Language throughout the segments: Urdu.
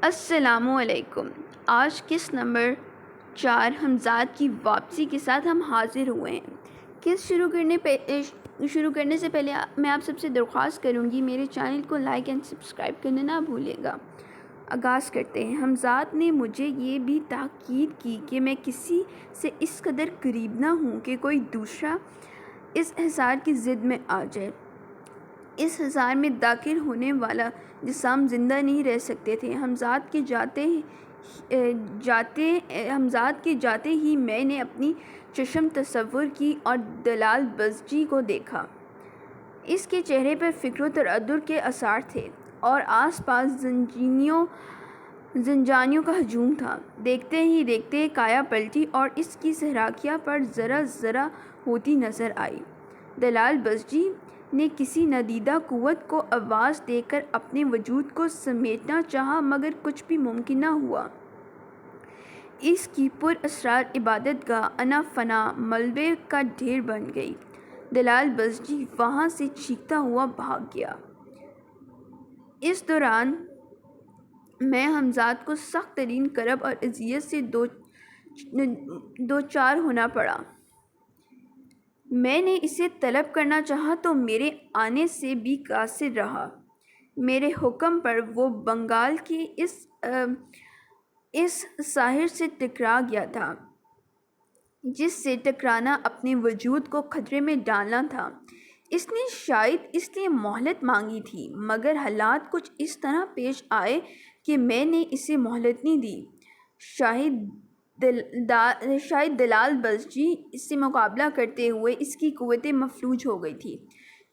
السلام علیکم۔ آج قسط نمبر 4 حمزات کی واپسی کے ساتھ ہم حاضر ہوئے ہیں۔ قسط شروع کرنے سے پہلے میں آپ سب سے درخواست کروں گی میرے چینل کو لائک اینڈ سبسکرائب کرنا نہ بھولے گا۔ آغاز کرتے ہیں۔ حمزات نے مجھے یہ بھی تاکید کی کہ میں کسی سے اس قدر قریب نہ ہوں کہ کوئی دوسرا اس حصار کی زد میں آ جائے۔ اس حصار میں داخل ہونے والا جسام زندہ نہیں رہ سکتے تھے۔ حمزات کے جاتے ہی میں نے اپنی چشم تصور کی اور دلال بزجی کو دیکھا۔ اس کے چہرے پر فکر و تردد کے آثار تھے اور آس پاس زنجانیوں کا ہجوم تھا۔ دیکھتے ہی دیکھتے کایا پلٹی اور اس کی صحرائیہ پر ذرہ ذرہ ہوتی نظر آئی۔ دلال بزجی نے کسی ندیدہ قوت کو آواز دے کر اپنے وجود کو سمیٹنا چاہا مگر کچھ بھی ممکن نہ ہوا۔ اس کی پراسرار عبادت گاہ انا فنا ملبے کا ڈھیر بن گئی۔ دلال بزجی وہاں سے چیختا ہوا بھاگ گیا۔ اس دوران میں حمزات کو سخت ترین کرب اور اذیت سے دوچار ہونا پڑا۔ میں نے اسے طلب کرنا چاہا تو میرے آنے سے بھی قاصر رہا۔ میرے حکم پر وہ بنگال کے اس ساحر سے ٹکرا گیا تھا جس سے ٹکرانا اپنے وجود کو خطرے میں ڈالنا تھا۔ اس نے شاید اس لیے مہلت مانگی تھی مگر حالات کچھ اس طرح پیش آئے کہ میں نے اسے مہلت نہیں دی۔ شاید دلال بزجی اس سے مقابلہ کرتے ہوئے اس کی قوتیں مفلوج ہو گئی تھی۔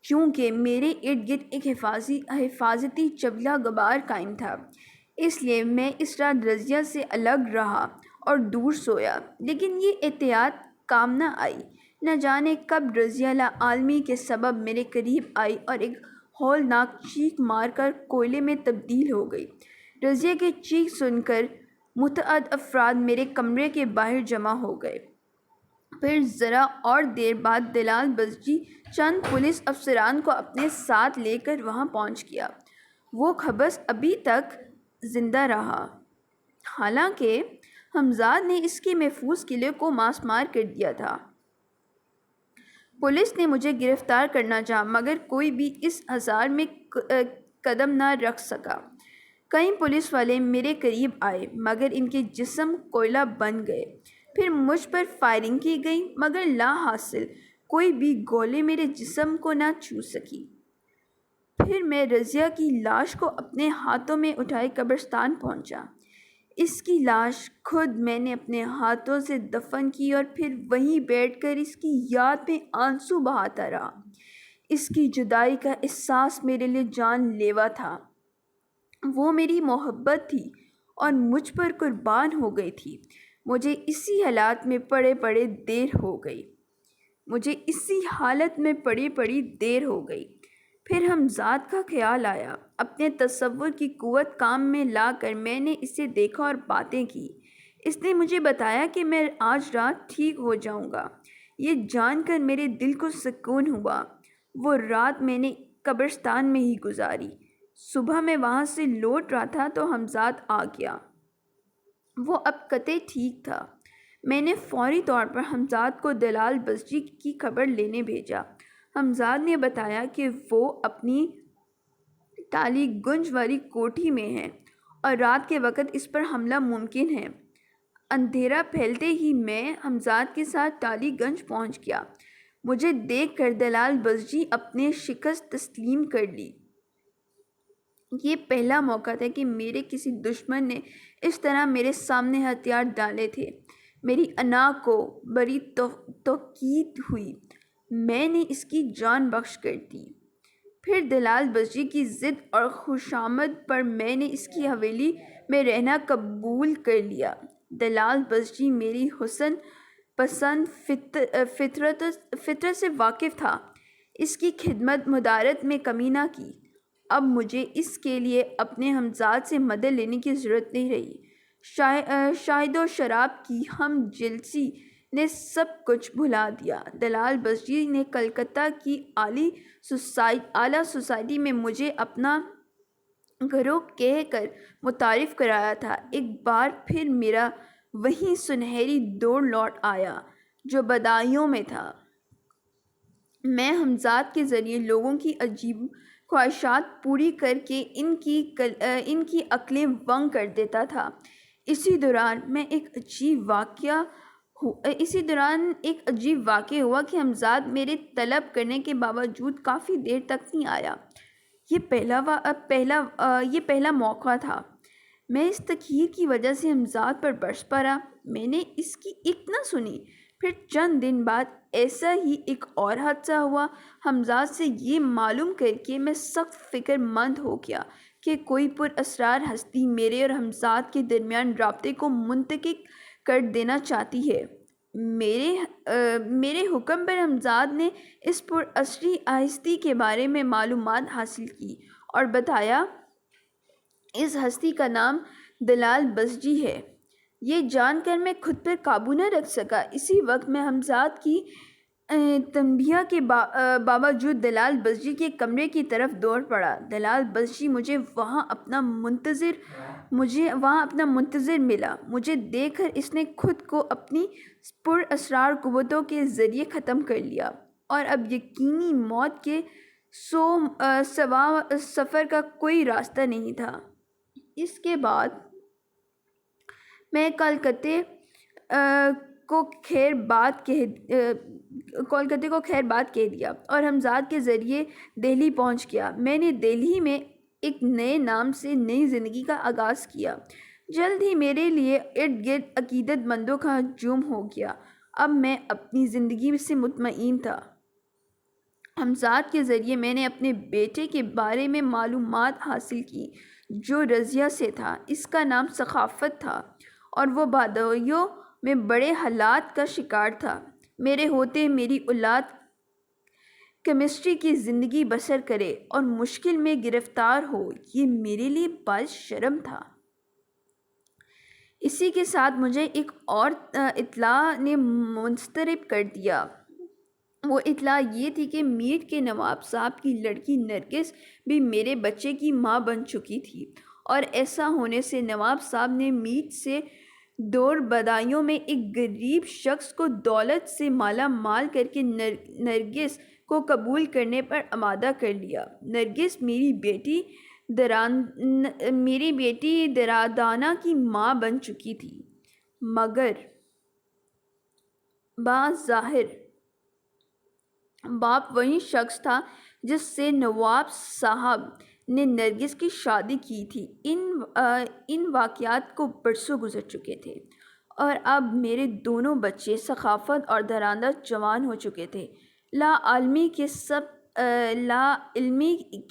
چونکہ میرے ارد گرد ایک حفاظتی چبلہ غبار قائم تھا اس لیے میں اس رات رضیہ سے الگ رہا اور دور سویا، لیکن یہ احتیاط کام نہ آئی۔ نہ جانے کب رضیہ لاعالمی کے سبب میرے قریب آئی اور ایک ہولناک چیخ مار کر کوئلے میں تبدیل ہو گئی۔ رضیہ کی چیخ سن کر متعدد افراد میرے کمرے کے باہر جمع ہو گئے۔ پھر ذرا اور دیر بعد دلال بزجی چند پولیس افسران کو اپنے ساتھ لے کر وہاں پہنچ گیا۔ وہ قبض ابھی تک زندہ رہا، حالانکہ حمزات نے اس کے محفوظ قلعے کو ماسمار کر دیا تھا۔ پولیس نے مجھے گرفتار کرنا چاہا مگر کوئی بھی اس حصار میں قدم نہ رکھ سکا۔ کئی پولیس والے میرے قریب آئے مگر ان کے جسم کوئلہ بن گئے۔ پھر مجھ پر فائرنگ کی گئی مگر لا حاصل، کوئی بھی گولی میرے جسم کو نہ چھو سکی۔ پھر میں رضیہ کی لاش کو اپنے ہاتھوں میں اٹھائے قبرستان پہنچا۔ اس کی لاش خود میں نے اپنے ہاتھوں سے دفن کی اور پھر وہیں بیٹھ کر اس کی یاد میں آنسو بہاتا رہا۔ اس کی جدائی کا احساس میرے لیے جان لیوا تھا۔ وہ میری محبت تھی اور مجھ پر قربان ہو گئی تھی۔ مجھے اسی حالت میں پڑے دیر ہو گئی۔ پھر حمزات کا خیال آیا۔ اپنے تصور کی قوت کام میں لا کر میں نے اسے دیکھا اور باتیں کی۔ اس نے مجھے بتایا کہ میں آج رات ٹھیک ہو جاؤں گا۔ یہ جان کر میرے دل کو سکون ہوا۔ وہ رات میں نے قبرستان میں ہی گزاری۔ صبح میں وہاں سے لوٹ رہا تھا تو حمزات آ گیا۔ وہ اب قطعی ٹھیک تھا۔ میں نے فوری طور پر حمزات کو دلال بزجی کی خبر لینے بھیجا۔ حمزات نے بتایا کہ وہ اپنی ٹالی گنج والی کوٹھی میں ہے اور رات کے وقت اس پر حملہ ممکن ہے۔ اندھیرا پھیلتے ہی میں حمزات کے ساتھ ٹالی گنج پہنچ گیا۔ مجھے دیکھ کر دلال بزجی اپنے شکست تسلیم کر لی۔ یہ پہلا موقع تھا کہ میرے کسی دشمن نے اس طرح میرے سامنے ہتھیار ڈالے تھے۔ میری انا کو بڑی توقیر ہوئی۔ میں نے اس کی جان بخش کر دی۔ پھر دلال بزجی کی ضد اور خوشامد پر میں نے اس کی حویلی میں رہنا قبول کر لیا۔ دلال بزجی میری حسن پسند فطرت سے واقف تھا۔ اس کی خدمت مدارت میں کمی نہ کی۔ اب مجھے اس کے لیے اپنے حمزات سے مدد لینے کی ضرورت نہیں رہی۔ شاہد و شراب کی ہم جلسی نے سب کچھ بھلا دیا۔ دلال بزجی نے کلکتہ کی اعلیٰ سوسائٹی میں مجھے اپنا گروہ کہہ کر متعارف کرایا تھا۔ ایک بار پھر میرا وہی سنہری دور لوٹ آیا جو بدایوں میں تھا۔ میں حمزات کے ذریعے لوگوں کی عجیب خواہشات پوری کر کے ان کی عقلیں ونگ کر دیتا تھا۔ اسی دوران ایک عجیب واقعہ ہوا کہ حمزات میرے طلب کرنے کے باوجود کافی دیر تک نہیں آیا۔ یہ پہلا موقع تھا۔ میں اس تاخیر کی وجہ سے حمزات پر برس پڑا۔ میں نے اس کی ایک نہ سنی۔ پھر چند دن بعد ایسا ہی ایک اور حادثہ ہوا۔ حمزات سے یہ معلوم کر کے میں سخت فکر مند ہو گیا کہ کوئی پراسرار ہستی میرے اور حمزات کے درمیان رابطے کو منقطع کر دینا چاہتی ہے۔ میرے حکم پر حمزات نے اس پراسراری ہستی کے بارے میں معلومات حاصل کی اور بتایا اس ہستی کا نام دلال بزجی ہے۔ یہ جان کر میں خود پر قابو نہ رکھ سکا۔ اسی وقت میں حمزات کی تنبیہ کے باوجود دلال بزجی کے کمرے کی طرف دوڑ پڑا۔ دلال بزجی مجھے وہاں اپنا منتظر ملا۔ مجھے دیکھ کر اس نے خود کو اپنی پراسرار قوتوں کے ذریعے ختم کر لیا اور اب یقینی موت کے سوا سفر کا کوئی راستہ نہیں تھا۔ اس کے بعد میں کلکتے کو خیر بات کہہ دیا اور حمزات کے ذریعے دہلی پہنچ گیا۔ میں نے دہلی میں ایک نئے نام سے نئی زندگی کا آغاز کیا۔ جلد ہی میرے لیے ارد گرد عقیدت مندوں کا ہجوم ہو گیا۔ اب میں اپنی زندگی سے مطمئن تھا۔ حمزات کے ذریعے میں نے اپنے بیٹے کے بارے میں معلومات حاصل کی جو رضیہ سے تھا۔ اس کا نام ثقافت تھا اور وہ بادیوں میں بڑے حالات کا شکار تھا۔ میرے ہوتے میری اولاد کیمسٹری کی زندگی بسر کرے اور مشکل میں گرفتار ہو، یہ میرے لیے باعث شرم تھا۔ اسی کے ساتھ مجھے ایک اور اطلاع نے مضطرب کر دیا۔ وہ اطلاع یہ تھی کہ میر کے نواب صاحب کی لڑکی نرگس بھی میرے بچے کی ماں بن چکی تھی، اور ایسا ہونے سے نواب صاحب نے میر سے دور بدایوں میں ایک غریب شخص کو دولت سے مالا مال کر کے نرگس کو قبول کرنے پر آمادہ کر لیا۔ نرگس میری بیٹی درادانہ کی ماں بن چکی تھی، مگر بظاہر باپ وہی شخص تھا جس سے نواب صاحب نے نرگس کی شادی کی تھی۔ ان واقعات کو برسوں گزر چکے تھے اور اب میرے دونوں بچے ثقافت اور درآمد جوان ہو چکے تھے۔ لا علمی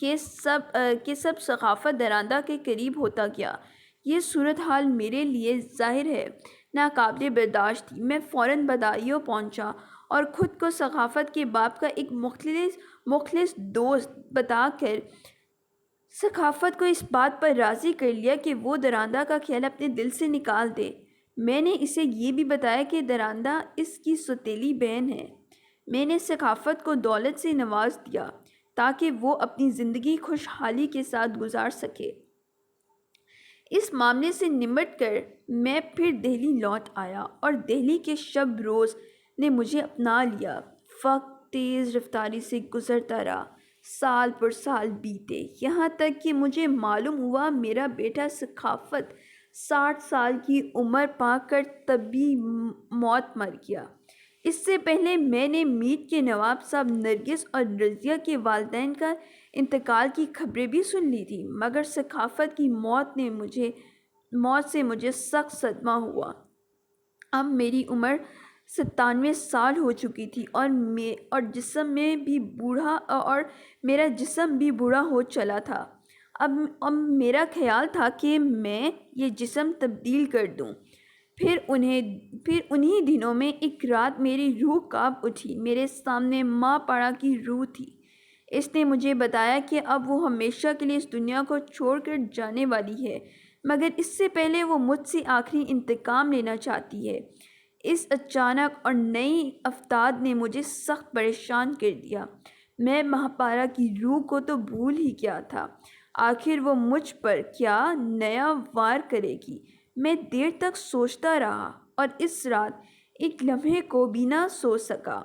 کے سب ثقافت درآمد کے قریب ہوتا گیا۔ یہ صورتحال میرے لیے ظاہر ہے ناقابل برداشت تھی۔ میں فوراً بدایوں پہنچا اور خود کو ثقافت کے باپ کا ایک مخلص دوست بتا کر ثقافت کو اس بات پر راضی کر لیا کہ وہ درآمد کا خیال اپنے دل سے نکال دے۔ میں نے اسے یہ بھی بتایا کہ درآمد اس کی سوتیلی بہن ہے۔ میں نے ثقافت کو دولت سے نواز دیا تاکہ وہ اپنی زندگی خوشحالی کے ساتھ گزار سکے۔ اس معاملے سے نمٹ کر میں پھر دہلی لوٹ آیا اور دہلی کے شب روز نے مجھے اپنا لیا۔ وقت تیز رفتاری سے گزرتا رہا۔ سال پر سال بیتے، یہاں تک کہ مجھے معلوم ہوا میرا بیٹا ثقافت 60 سال کی عمر پا کر طبعی موت مر گیا۔ اس سے پہلے میں نے میر کے نواب صاحب نرگس اور رضیہ کے والدین کا انتقال کی خبریں بھی سن لی تھیں، مگر ثقافت کی موت سے مجھے سخت صدمہ ہوا۔ اب میری عمر 97 سال ہو چکی تھی اور میرا جسم بھی بوڑھا ہو چلا تھا۔ اب میرا خیال تھا کہ میں یہ جسم تبدیل کر دوں۔ پھر انہی دنوں میں ایک رات میری روح کانپ اٹھی۔ میرے سامنے ماں پڑا کی روح تھی۔ اس نے مجھے بتایا کہ اب وہ ہمیشہ کے لیے اس دنیا کو چھوڑ کر جانے والی ہے، مگر اس سے پہلے وہ مجھ سے آخری انتقام لینا چاہتی ہے۔ اس اچانک اور نئی افتاد نے مجھے سخت پریشان کر دیا۔ میں ماں پارا کی روح کو تو بھول ہی گیا تھا۔ آخر وہ مجھ پر کیا نیا وار کرے گی؟ میں دیر تک سوچتا رہا اور اس رات ایک لمحے کو بھی نہ سو سکا۔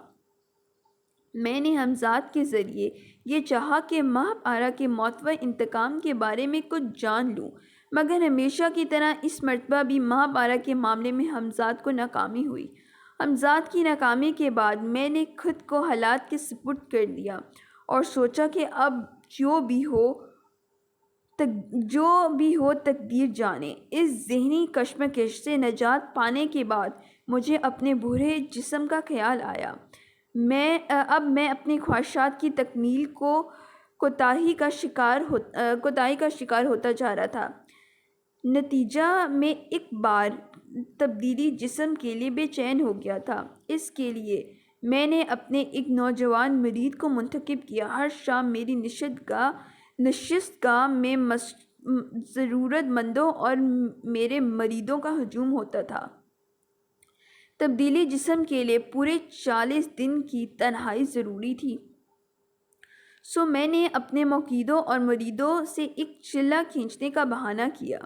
میں نے حمزاد کے ذریعے یہ چاہا کہ ماہ پارہ کے متوقع انتقام کے بارے میں کچھ جان لوں، مگر ہمیشہ کی طرح اس مرتبہ بھی ماہ پارہ کے معاملے میں حمزاد کو ناکامی ہوئی۔ حمزاد کی ناکامی کے بعد میں نے خود کو حالات کے سپرد کر دیا اور سوچا کہ اب جو بھی ہو تقدیر جانے۔ اس ذہنی کشمکش سے نجات پانے کے بعد مجھے اپنے بوڑھے جسم کا خیال آیا۔ اب میں اپنی خواہشات کی تکمیل کو کوتاہی کا شکار ہوتا جا رہا تھا۔ نتیجہ میں ایک بار تبدیلی جسم کے لیے بے چین ہو گیا تھا۔ اس کے لیے میں نے اپنے ایک نوجوان مرید کو منتخب کیا۔ ہر شام میری نشست گاہ میں ضرورت مندوں اور میرے مریدوں کا ہجوم ہوتا تھا۔ تبدیلی جسم کے لیے پورے 40 دن کی تنہائی ضروری تھی، سو میں نے اپنے موکدوں اور مریدوں سے ایک چلہ کھینچنے کا بہانہ کیا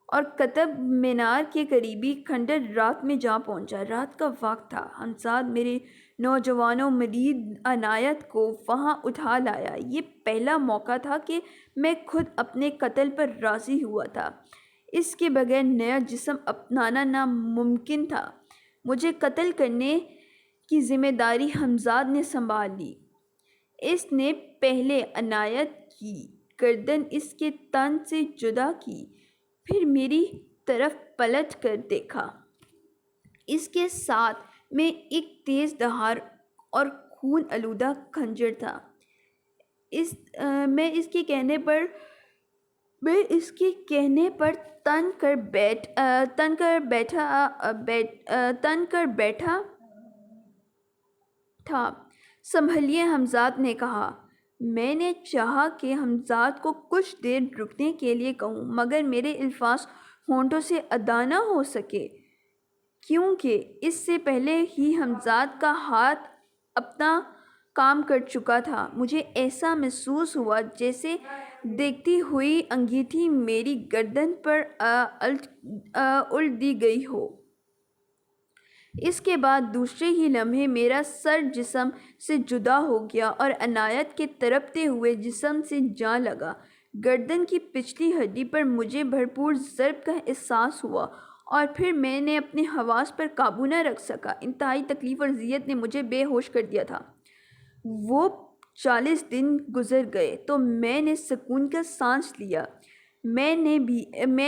اور قطب مینار کے قریبی کھنڈر رات میں جا پہنچا۔ رات کا وقت تھا۔ حمزاد میرے نوجوان مرید عنایت کو وہاں اٹھا لایا۔ یہ پہلا موقع تھا کہ میں خود اپنے قتل پر راضی ہوا تھا۔ اس کے بغیر نیا جسم اپنانا ناممکن تھا۔ مجھے قتل کرنے کی ذمہ داری حمزاد نے سنبھال لی۔ اس نے پہلے عنایت کی گردن اس کے تن سے جدا کی، پھر میری طرف پلٹ کر دیکھا۔ اس کے ساتھ میں ایک تیز دھار اور خون آلودہ خنجر تھا۔ میں اس کے کہنے پر تن کر بیٹھا تھا۔ سنبھلیے، حمزاد نے کہا۔ میں نے چاہا کہ حمزاد کو کچھ دیر رکنے کے لیے کہوں، مگر میرے الفاظ ہونٹوں سے ادا نہ ہو سکے، کیونکہ اس سے پہلے ہی حمزاد کا ہاتھ اپنا کام کر چکا تھا۔ مجھے ایسا محسوس ہوا جیسے دیکھتی ہوئی انگیٹھی میری گردن پر الٹ دی گئی ہو۔ اس کے بعد دوسرے ہی لمحے میرا سر جسم سے جدا ہو گیا اور عنایت کے تڑپتے ہوئے جسم سے جا لگا۔ گردن کی پچھلی ہڈی پر مجھے بھرپور ضرب کا احساس ہوا اور پھر میں نے اپنے حواس پر قابو نہ رکھ سکا۔ انتہائی تکلیف اور اذیت نے مجھے بے ہوش کر دیا تھا۔ وہ 40 دن گزر گئے تو میں نے سکون کا سانس لیا۔ میں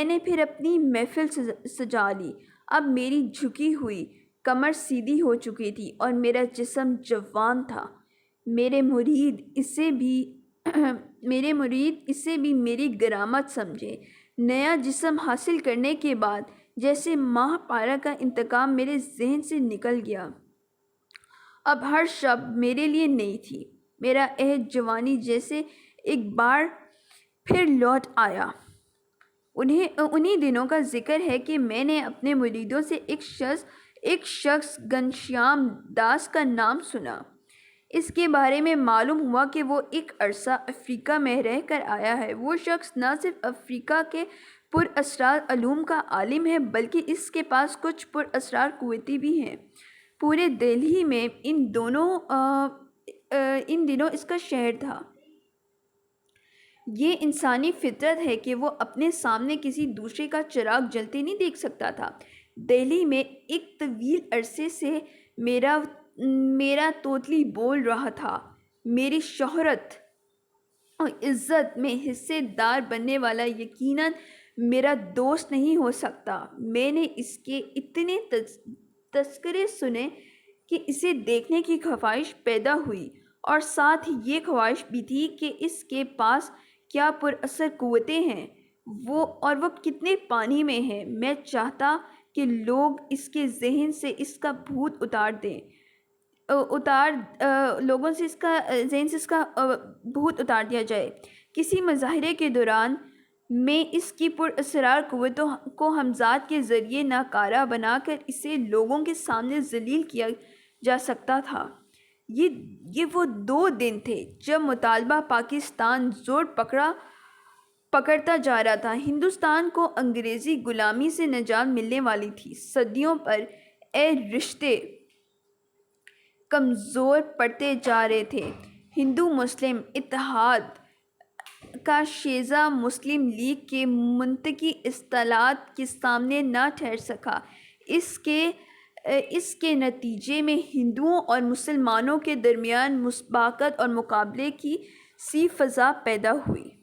نے پھر اپنی محفل سجا لی۔ اب میری جھکی ہوئی کمر سیدھی ہو چکی تھی اور میرا جسم جوان تھا۔ میرے مرید اسے بھی میری غرامت سمجھے۔ نیا جسم حاصل کرنے کے بعد جیسے ماہ پارہ کا انتقام میرے ذہن سے نکل گیا۔ اب ہر شب میرے لیے نئی تھی۔ میرا عہد جوانی جیسے ایک بار پھر لوٹ آیا۔ انہی دنوں کا ذکر ہے کہ میں نے اپنے مریدوں سے ایک شخص گھنشیام داس کا نام سنا۔ اس کے بارے میں معلوم ہوا کہ وہ ایک عرصہ افریقہ میں رہ کر آیا ہے۔ وہ شخص نہ صرف افریقہ کے پراسرار علوم کا عالم ہے، بلکہ اس کے پاس کچھ پراسرار قوتیں بھی ہیں۔ پورے دہلی میں ان دنوں اس کا شہر تھا۔ یہ انسانی فطرت ہے کہ وہ اپنے سامنے کسی دوسرے کا چراغ جلتے نہیں دیکھ سکتا تھا۔ دہلی میں ایک طویل عرصے سے میرا توتلی بول رہا تھا۔ میری شہرت اور عزت میں حصے دار بننے والا یقیناً میرا دوست نہیں ہو سکتا۔ میں نے اس کے اتنے تذکرے سنے کہ اسے دیکھنے کی خواہش پیدا ہوئی، اور ساتھ ہی یہ خواہش بھی تھی کہ اس کے پاس کیا پراثر قوتیں ہیں، وہ کتنے پانی میں ہیں۔ میں چاہتا کہ لوگوں سے اس کے ذہن سے اس کا بھوت اتار دیا جائے۔ کسی مظاہرے کے دوران میں اس کی پراسرار قوتوں کو حمزاد کے ذریعے ناکارہ بنا کر اسے لوگوں کے سامنے ذلیل کیا جا سکتا تھا۔ یہ وہ 2 دن تھے جب مطالبہ پاکستان زور پکڑا پکڑتا جا رہا تھا۔ ہندوستان کو انگریزی غلامی سے نجات ملنے والی تھی۔ صدیوں پر یہ رشتے کمزور پڑتے جا رہے تھے۔ ہندو مسلم اتحاد کا شیزہ مسلم لیگ کے منطقی اصطلاحات کے سامنے نہ ٹھہر سکا۔ اس کے نتیجے میں ہندوؤں اور مسلمانوں کے درمیان مسابقت اور مقابلے کی سی فضا پیدا ہوئی۔